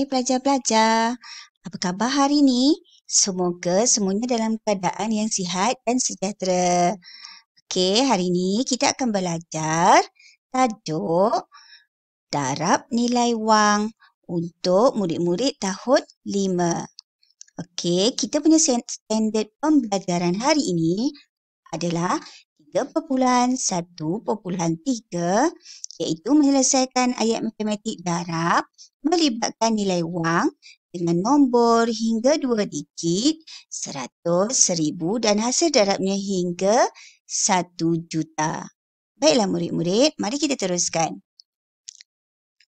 Hai pelajar-pelajar, apa khabar hari ini? Semoga semuanya dalam keadaan yang sihat dan sejahtera. Okey, hari ini kita akan belajar tajuk darab nilai wang untuk murid-murid tahun 5. Okey, kita punya standard pembelajaran hari ini adalah 3.1.3 iaitu menyelesaikan ayat matematik darab melibatkan nilai wang dengan nombor hingga 2 digit, 100, 1000 dan hasil darabnya hingga 1 juta. Baiklah murid-murid, mari kita teruskan.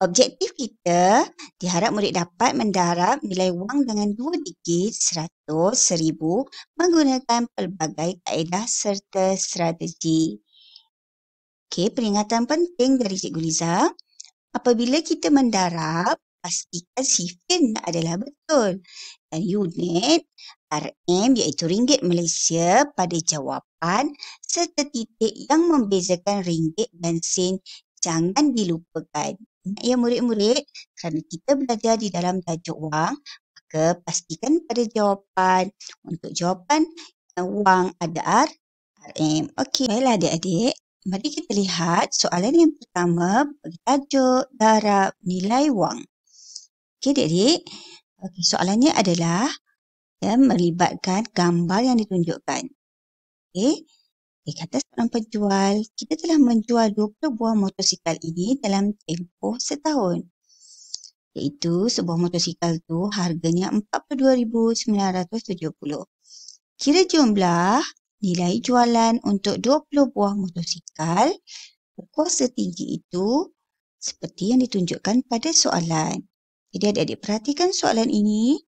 Objektif kita, diharap murid dapat mendarab nilai wang dengan 2 digit, 100, 1000 menggunakan pelbagai kaedah serta strategi. Okey, peringatan penting dari Cikgu Liza. Apabila kita mendarab, pastikan sifirnya adalah betul. Dan unit RM iaitu ringgit Malaysia pada jawapan serta titik yang membezakan ringgit dan sen jangan dilupakan. Ya murid-murid, kerana kita belajar di dalam tajuk wang, maka pastikan pada jawapan. Untuk jawapan wang ada RM. Okey, baiklah adik-adik. Mari kita lihat soalan yang pertama bertajuk darab nilai wang. Okey adik-adik. Okey, soalannya adalah melibatkan gambar yang ditunjukkan. Okey. Di kata seorang penjual, kita telah menjual 20 buah motosikal ini dalam tempoh setahun. Iaitu sebuah motosikal tu harganya 42,970. Kira jumlah nilai jualan untuk 20 buah motosikal berkuasa tinggi itu seperti yang ditunjukkan pada soalan. Jadi adik-adik perhatikan soalan ini.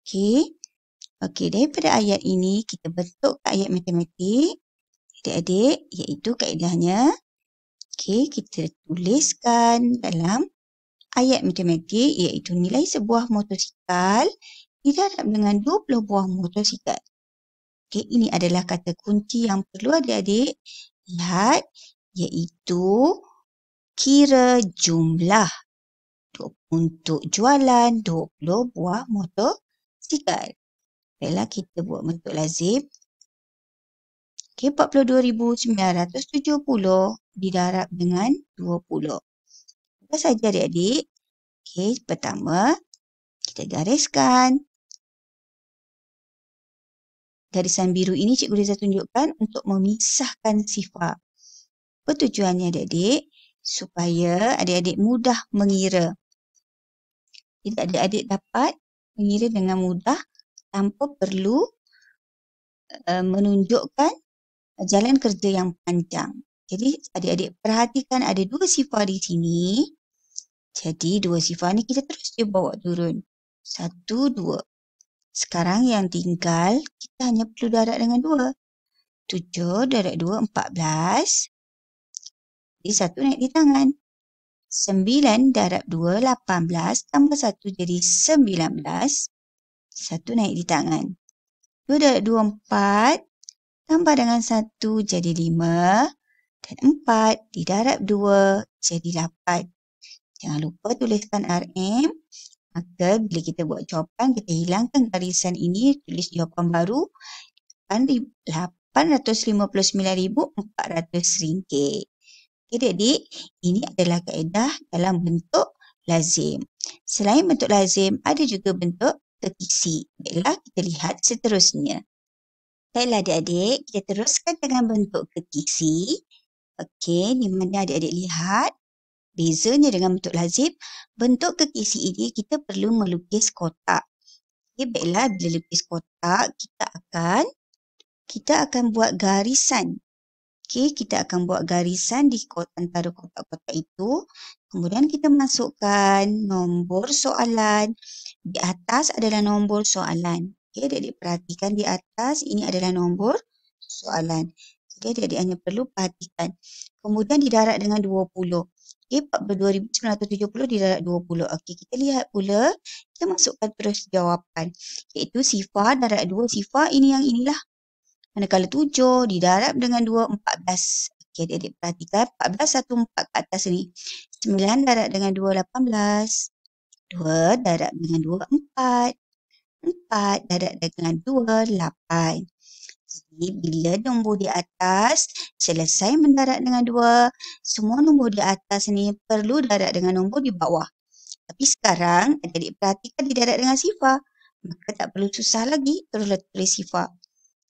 Okey. Okey, daripada ayat ini kita bentuk ayat matematik. Adik-adik, iaitu kaedahnya. Okey, kita tuliskan dalam ayat matematik iaitu nilai sebuah motosikal didarab dengan 20 buah motosikal. Okey, ini adalah kata kunci yang perlu adik-adik lihat iaitu kira jumlah untuk jualan 20 buah motosikal. Baiklah, kita buat bentuk lazim. Okey, 42,970 didarab dengan 20. Apa saja adik-adik? Okey, pertama kita gariskan. Garisan biru ini Cikgu Liza tunjukkan untuk memisahkan sifar. Apa tujuannya adik-adik? Supaya adik-adik mudah mengira. Jadi adik-adik dapat mengira dengan mudah tanpa perlu menunjukkan jalan kerja yang panjang. Jadi adik-adik perhatikan ada dua sifar di sini. Jadi dua sifar ni kita terus je bawa turun. 1, 2. Sekarang yang tinggal kita hanya perlu darab dengan 2. 7 darab 2, 14. Jadi 1 naik di tangan. 9 darab 2, 18. Tambah 1 jadi 19. 1 naik di tangan. 2 darab 2, 4. Tambah dengan 1 jadi 5 dan 4 didarab 2 jadi 8. Jangan lupa tuliskan RM. Maka bila kita buat jawapan, kita hilangkan garisan ini, tulis jawapan baru RM859,400. Okey adik-adik, ini adalah kaedah dalam bentuk lazim. Selain bentuk lazim, ada juga bentuk kekisi. Baiklah, kita lihat seterusnya. Baiklah adik-adik, kita teruskan dengan bentuk kekisi. Okey, di mana adik-adik lihat bezanya dengan bentuk lazim. Bentuk kekisi ini kita perlu melukis kotak. Okey, baiklah bila lukis kotak, kita akan buat garisan. Okey, kita akan buat garisan di antara kotak-kotak itu. Kemudian kita masukkan nombor soalan. Di atas adalah nombor soalan. Okey, adik-adik perhatikan di atas ini adalah nombor soalan. Jadi adik-adik hanya perlu perhatikan. Kemudian didarab dengan 20. Okey, 42,970 didarab 20. Okey, kita lihat pula. Kita masukkan terus jawapan. Iaitu sifar darab 2 sifar ini yang inilah. Manakala 7 didarab dengan 2, 14. Okey, adik-adik perhatikan 14, 1, 4 kat atas ni. 9 darab dengan 2, 18. 2 darab dengan 2, 4. 4 darab dengan 2, 8. Jadi, bila nombor di atas selesai mendarat dengan 2, semua nombor di atas ni perlu darat dengan nombor di bawah. Tapi sekarang, adik-adik perhatikan didarat dengan sifar. Maka tak perlu susah lagi, teruslah tulis sifar.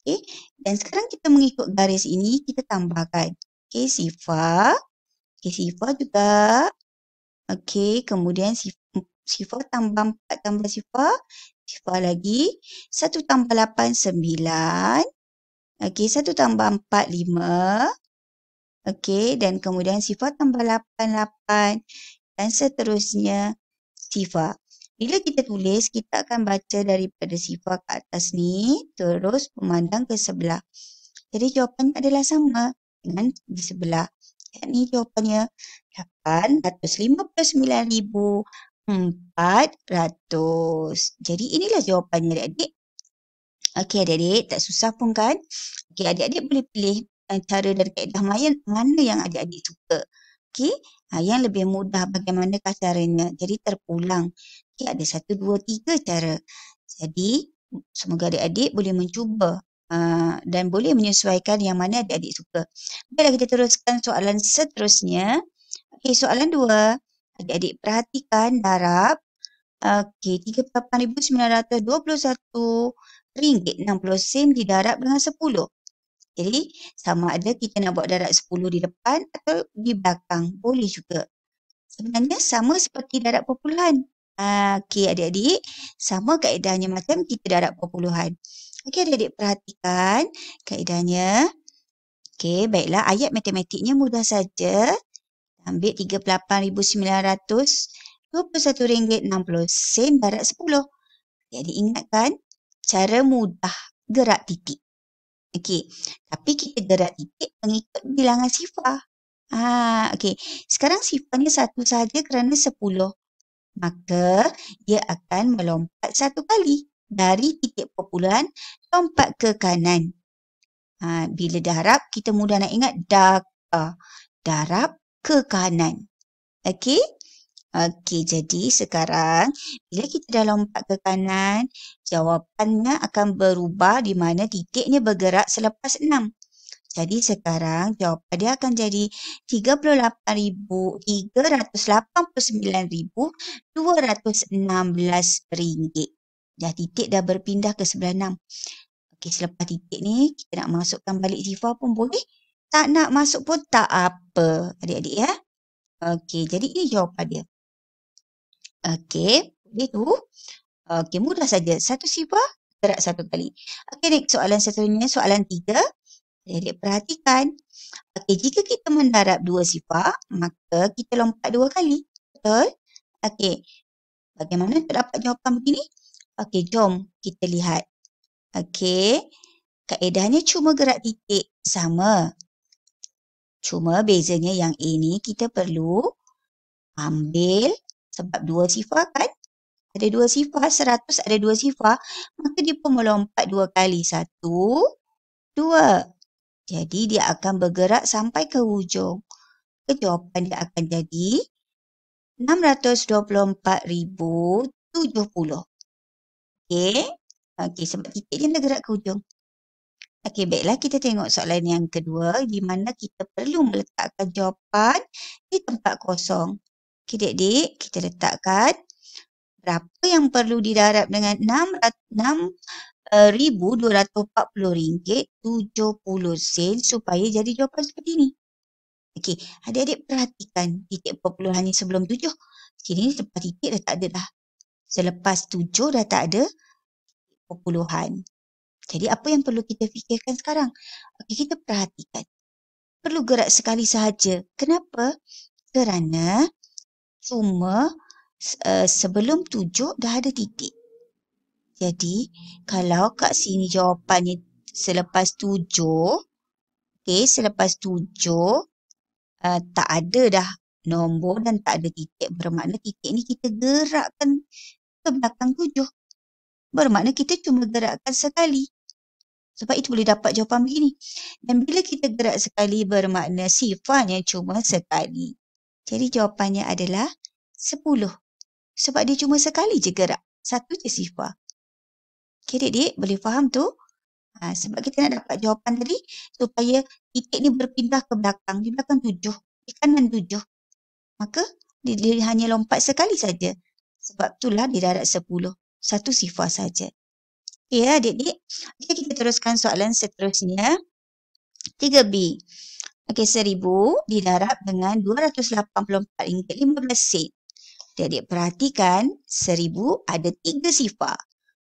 Okay? Dan sekarang kita mengikut garis ini, kita tambahkan. Okay, sifar. Okay, sifar juga. Okay, kemudian sifar tambah 4 tambah sifar. Sifar lagi. 1 tambah 8, 9. Okey, 1 tambah 4, 5. Okey, dan kemudian sifar tambah 8, 8. Dan seterusnya sifar. Bila kita tulis, kita akan baca daripada sifar ke atas ni, terus memandang ke sebelah. Jadi jawapannya adalah sama dengan di sebelah. Ini jawapannya 859,400. Jadi inilah jawapannya adik-adik. Okey adik-adik, tak susah pun kan? Okey, adik-adik boleh pilih cara dan kaedah mana yang adik-adik suka. Okey, yang lebih mudah bagaimanakah caranya? Jadi terpulang. Okey, ada 1, 2, 3 cara. Jadi, semoga adik-adik boleh mencuba dan boleh menyesuaikan yang mana adik-adik suka. Baiklah, kita teruskan soalan seterusnya. Okey, soalan 2. Adik-adik perhatikan darab. Okey, RM38,921.60 didarab dengan 10. Jadi, sama ada kita nak buat darab 10 di depan atau di belakang. Boleh juga. Sebenarnya sama seperti darab perpuluhan. Okey, adik-adik. Sama kaedahnya macam kita darab perpuluhan. Okey, adik-adik perhatikan kaedahnya. Okey, baiklah. Ayat matematiknya mudah saja. Ambil RM38,921.60 darab 10. Jadi ingatkan cara mudah gerak titik. Okey, tapi kita gerak titik mengikut bilangan sifar. Okey. Sekarang sifarnya 1 saja kerana 10. Maka dia akan melompat 1 kali dari titik perpuluhan lompat ke kanan. Bila darab kita mudah nak ingat darab ke kanan. Okey? Okey, jadi sekarang bila kita dah lompat ke kanan, jawapannya akan berubah di mana titiknya bergerak selepas 6. Jadi sekarang jawapan dia akan jadi RM38,389,216. Dah titik dah berpindah ke sebelah 6. Okey, selepas titik ni kita nak masukkan balik sifar pun boleh. Tak nak masuk pun tak apa, adik-adik ya. Okey, jadi ini jawapan dia. Okey, boleh tu. Okey, mudah saja. 1 sifar, gerak 1 kali. Okey, next soalan seterusnya, soalan 3. Adik-adik perhatikan. Okey, jika kita mendarab 2 sifar, maka kita lompat 2 kali. Betul? Okey, bagaimana untuk dapat jawapan begini? Okey, jom kita lihat. Okey, kaedahnya cuma gerak titik. Sama. Cuma bezanya yang ini kita perlu ambil sebab 2 sifar kan? Ada 2 sifar, 100 ada 2 sifar. Maka dia pun melompat 2 kali. 1, 2. Jadi dia akan bergerak sampai ke hujung. Jawapan dia akan jadi 624,070. Okey. Okey, sebab titik dia nak gerak ke hujung. Okey, baiklah kita tengok soalan yang kedua di mana kita perlu meletakkan jawapan di tempat kosong. Okey, adik-adik, kita letakkan berapa yang perlu didarab dengan RM6,240.70 supaya jadi jawapan seperti ini. Okey, adik-adik perhatikan titik perpuluhannya sebelum 7. Sini lepas titik dah tak ada dah. Selepas 7 dah tak ada perpuluhan. Jadi apa yang perlu kita fikirkan sekarang? Okey, kita perhatikan. Perlu gerak sekali sahaja. Kenapa? Kerana cuma sebelum 7 dah ada titik. Jadi kalau kat sini jawapannya selepas 7, okey, selepas 7 tak ada dah nombor dan tak ada titik. Bermakna titik ni kita gerakkan ke belakang 7. Bermakna kita cuma gerakkan sekali. Sebab itu boleh dapat jawapan begini. Dan bila kita gerak sekali bermakna sifarnya cuma sekali. Jadi jawapannya adalah 10. Sebab dia cuma sekali je gerak. Satu je sifar. Okay, Dik-Dik? Boleh faham tu? Sebab kita nak dapat jawapan tadi supaya titik ni berpindah ke belakang. Di belakang 7. Di kanan 7. Maka dia hanya lompat sekali saja. Sebab itulah dia darat 10. Satu sifar saja. Okey ya adik-adik. Okay, kita teruskan soalan seterusnya. 3B. Okey, 1000 didarab dengan RM284.15. Adik-adik perhatikan 1000 ada 3 sifar.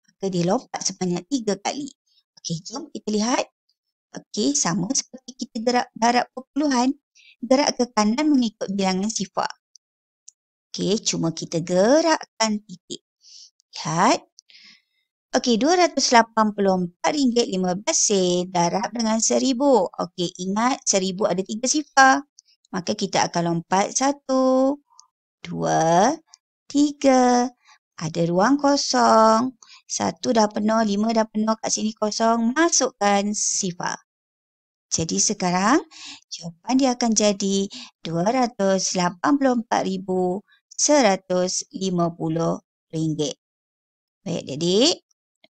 Maka dia lompat sebanyak 3 kali. Okey, jom kita lihat. Okey, sama seperti kita gerak darab perpuluhan. Gerak ke kanan mengikut bilangan sifar. Okey, cuma kita gerakkan titik. Lihat. Okey, RM284.15 darab dengan 1000. Okey, ingat 1000 ada 3 sifar. Maka kita akan lompat 1, 2, 3. Ada ruang kosong. 1 dah penuh, 5 dah penuh, kat sini kosong. Masukkan sifar. Jadi sekarang jawapan dia akan jadi RM284,150. Baik adik-adik,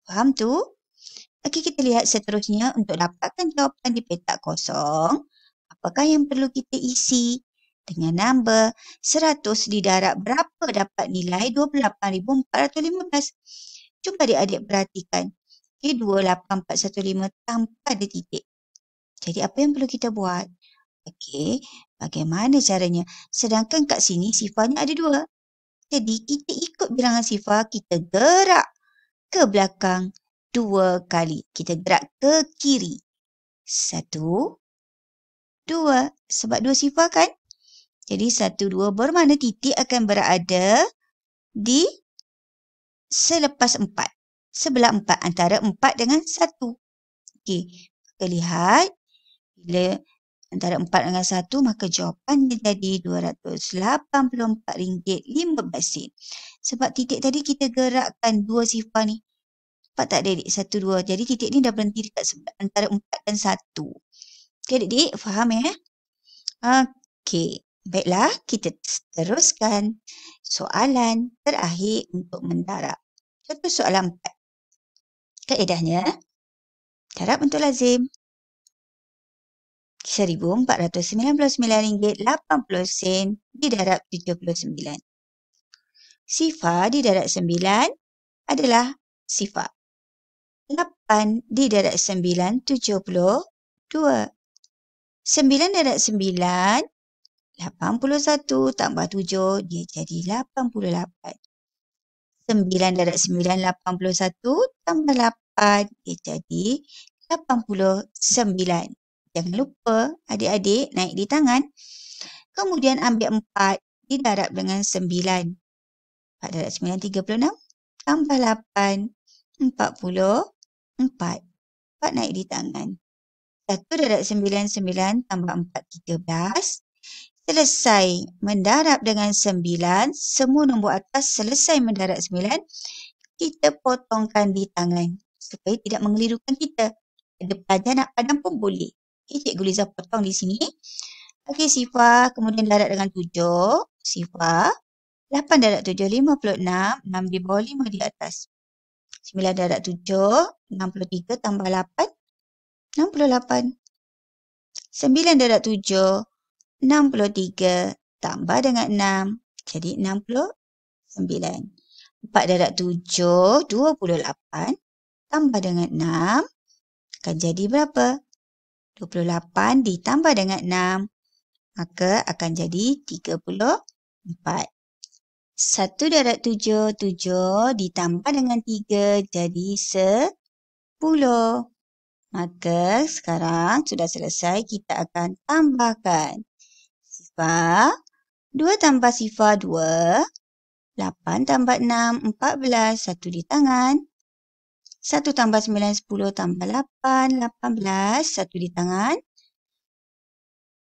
faham tu? Okey, kita lihat seterusnya untuk dapatkan jawapan di petak kosong. Apakah yang perlu kita isi? Dengan nombor 100 didarab berapa dapat nilai 28,415? Cuba adik-adik perhatikan. Okey, 28415 tanpa ada titik. Jadi apa yang perlu kita buat? Okey, bagaimana caranya? Sedangkan kat sini sifarnya ada 2. Jadi kita ikut bilangan sifar, kita gerak ke belakang 2 kali. Kita gerak ke kiri. 1, 2. Sebab 2 sifar kan? Jadi 1, 2 bermakna titik akan berada di selepas 4. Sebelah 4 antara 4 dengan 1. Okey, kita lihat. Bila antara 4 dengan 1, maka jawapannya jadi RM284.15. Sebab titik tadi kita gerakkan 2 sifar ni. Nampak tak adik-adik? 1, 2. Jadi titik ni dah berhenti dekat antara 4 dan 1. Okey adik-adik, faham ya? Okey, baiklah kita teruskan soalan terakhir untuk mendarab. Contoh soalan 4. Kaedahnya, darab untuk lazim. RM1,499.80 didarab 79. Sifar didarab 9 adalah sifar. 8 didarab 9, 72. 9 darab 9, 81 tambah 7, dia jadi 88. 9 darab 9, 81 tambah 8, dia jadi 89. Jangan lupa adik-adik naik di tangan. Kemudian ambil 4 didarab dengan 9. 4 darab 9, 36. Tambah 8, 44. 4 naik di tangan. 1 darab 9, 9 tambah 4, 13. Selesai mendarab dengan 9. Semua nombor atas selesai mendarab 9. Kita potongkan di tangan supaya tidak mengelirukan kita. Ada pelajar nak padam pun boleh. Okay, Cikgu Liza potong di sini. Okey, sifar. Kemudian darab dengan 7. Sifar. 8 darab 7, 56. 6 di bawah, 5 di atas. 9 darab 7, 63 tambah 8, 68. 9 darab 7, 63 tambah dengan 6. Jadi 69. 4 darab 7, 28 tambah dengan 6 akan jadi berapa? 28 ditambah dengan 6, maka akan jadi 34. 1 darab 7, 7 ditambah dengan 3 jadi 10. Maka sekarang sudah selesai, kita akan tambahkan sifar. 2 tambah sifar 2. 8 tambah 6, 14. 1 di tangan. 1 tambah 9, 10 tambah 8, 18. 1 di tangan.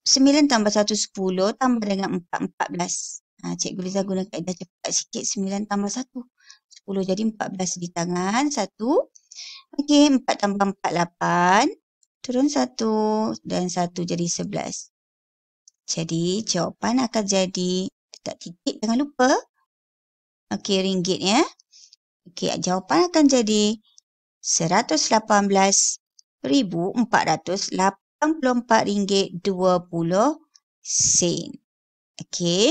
9 tambah 1, 10 tambah dengan 4, 14. Cikgu Liza guna kaedah cepat sikit. 9 tambah 1, 10 jadi 14 di tangan. 1. Okey, 4 tambah 4, 8. Turun 1 dan 1 jadi 11. Jadi jawapan akan jadi, letak titik jangan lupa. Okey, ringgit ya. Okey, jawapan akan jadi RM118,484.20 Okey,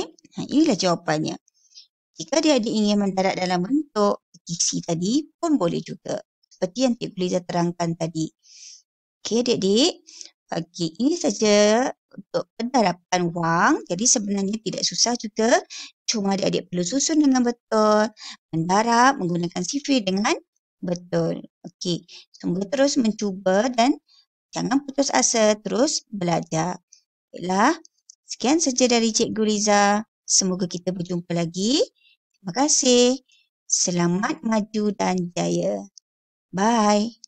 inilah jawapannya. Jika adik-adik ingin mendarat dalam bentuk PTC tadi pun boleh juga. Seperti yang Cikgu Liza terangkan tadi. Okey adik-adik, ini saja untuk pendarapan wang. Jadi sebenarnya tidak susah juga. Cuma adik-adik perlu susun dengan betul. Mendarab menggunakan CV dengan betul. Okey, semoga terus mencuba dan jangan putus asa, terus belajar. Baiklah, sekian saja dari Cikgu Liza. Semoga kita berjumpa lagi. Terima kasih. Selamat maju dan jaya. Bye.